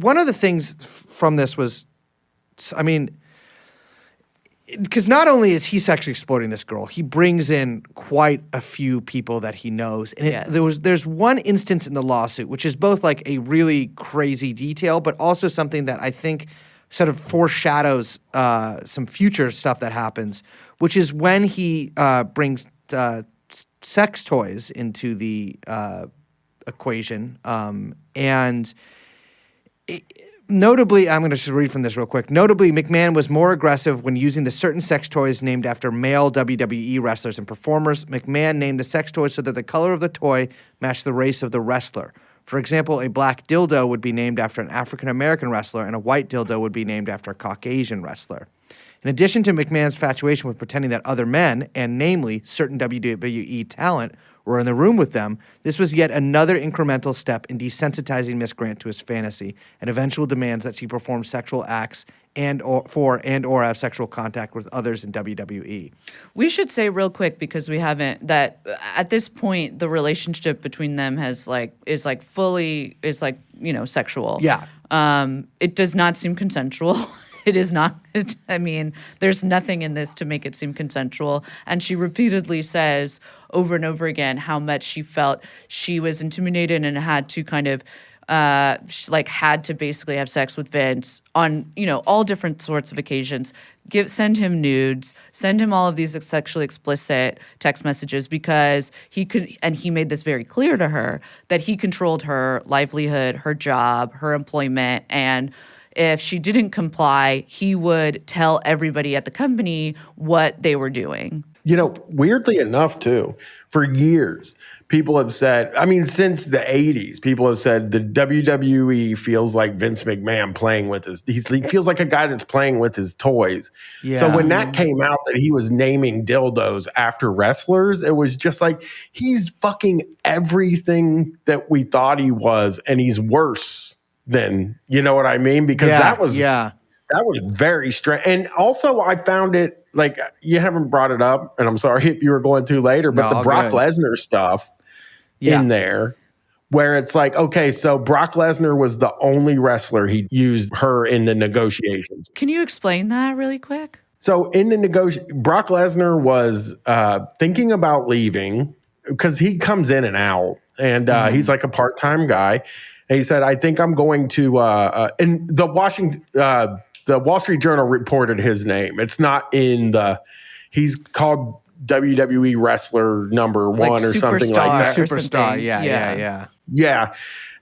one of the things from this was, I mean, because not only is he sexually exploiting this girl, he brings in quite a few people that he knows. And there's one instance in the lawsuit, which is both like a really crazy detail, but also something that I think sort of foreshadows some future stuff that happens, which is when he brings sex toys into the equation. Notably, I'm going to just read from this real quick. Notably, McMahon was more aggressive when using the certain sex toys named after male WWE wrestlers and performers. McMahon named the sex toys so that the color of the toy matched the race of the wrestler. For example, a black dildo would be named after an African-American wrestler, and a white dildo would be named after a Caucasian wrestler. In addition to McMahon's infatuation with pretending that other men, and namely certain WWE talent, were in the room with them, this was yet another incremental step in desensitizing Miss Grant to his fantasy and eventual demands that she perform sexual acts or have sexual contact with others in WWE. We should say real quick, because we haven't, that at this point the relationship between them is fully sexual. Yeah. It does not seem consensual. It is not. I mean, there's nothing in this to make it seem consensual. And she repeatedly says over and over again how much she felt she was intimidated and had to kind of had to basically have sex with Vince on, all different sorts of occasions. Send him nudes, send him all of these sexually explicit text messages, because he could, and he made this very clear to her, that he controlled her livelihood, her job, her employment, and if she didn't comply, he would tell everybody at the company what they were doing. Weirdly enough, too, for years, people have said, since the 80s, people have said the WWE feels like Vince McMahon playing with he feels like a guy that's playing with his toys. Yeah. So when that came out that he was naming dildos after wrestlers, it was just like, he's fucking everything that we thought he was, and he's worse than, you know what I mean? Because that was very strange. And also I found it, like, you haven't brought it up, and I'm sorry if you were going to later, but the Brock Lesnar stuff in there, where it's like, okay, so Brock Lesnar was the only wrestler he used her in the negotiations. Can you explain that really quick? So in the Brock Lesnar was thinking about leaving, because he comes in and out, and he's like a part-time guy. And he said, I think I'm going to, and the Wall Street Journal reported his name. It's not in he's called WWE wrestler number one or something like that. Superstar, yeah.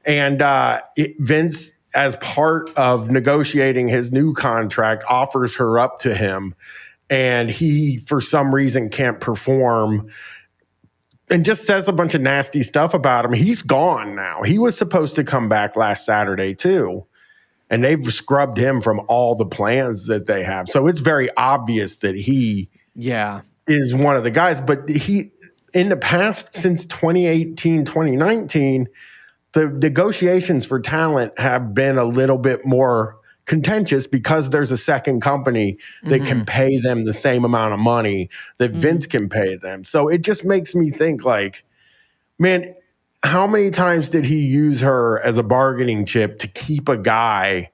And Vince, as part of negotiating his new contract, offers her up to him, and he, for some reason, can't perform, and just says a bunch of nasty stuff about him. He's gone now. He was supposed to come back last Saturday, too. And they've scrubbed him from all the plans that they have. So it's very obvious that he is one of the guys. But he, in the past, since 2018, 2019, the negotiations for talent have been a little bit more contentious, because there's a second company that can pay them the same amount of money that Vince can pay them. So it just makes me think, like, man, how many times did he use her as a bargaining chip to keep a guy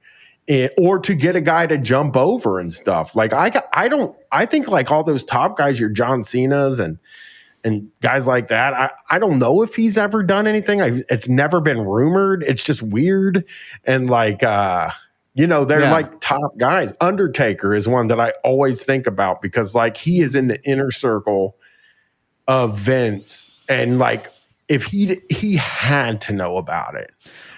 or to get a guy to jump over and stuff? Like, I think like all those top guys, your John Cena's and guys like that, I don't know if he's ever done anything. It's never been rumored. It's just weird. And like, they're like top guys. Undertaker is one that I always think about, because like he is in the inner circle of Vince, and like, if he had to know about it.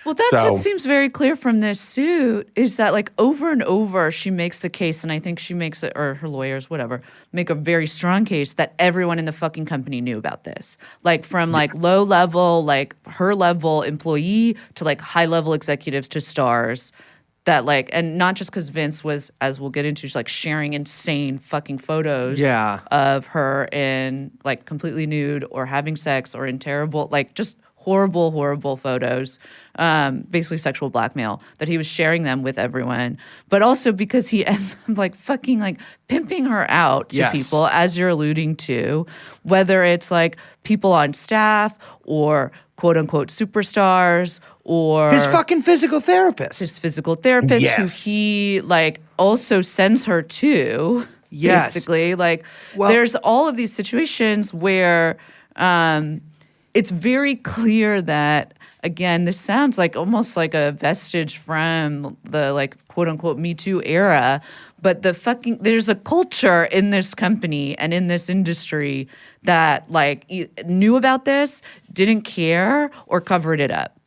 Well, that's what seems very clear from this suit, is that like over and over she makes the case, and I think she makes it, or her lawyers, whatever, make a very strong case that everyone in the fucking company knew about this. Like from like low level, like her level employee to like high level executives to stars. That like, and not just because Vince was, as we'll get into, she's like sharing insane fucking photos of her in like completely nude or having sex or in terrible, like just horrible, horrible photos, basically sexual blackmail, that he was sharing them with everyone. But also because he ends up like fucking like pimping her out to people, as you're alluding to, whether it's like people on staff or quote unquote superstars or His fucking physical therapist. his physical therapist Yes. who he like also sends her to. Yes. Basically, like Well- there's all of these situations where it's very clear that again, this sounds like almost like a vestige from the like quote unquote Me Too era, but there's a culture in this company and in this industry that like knew about this, didn't care, or covered it up.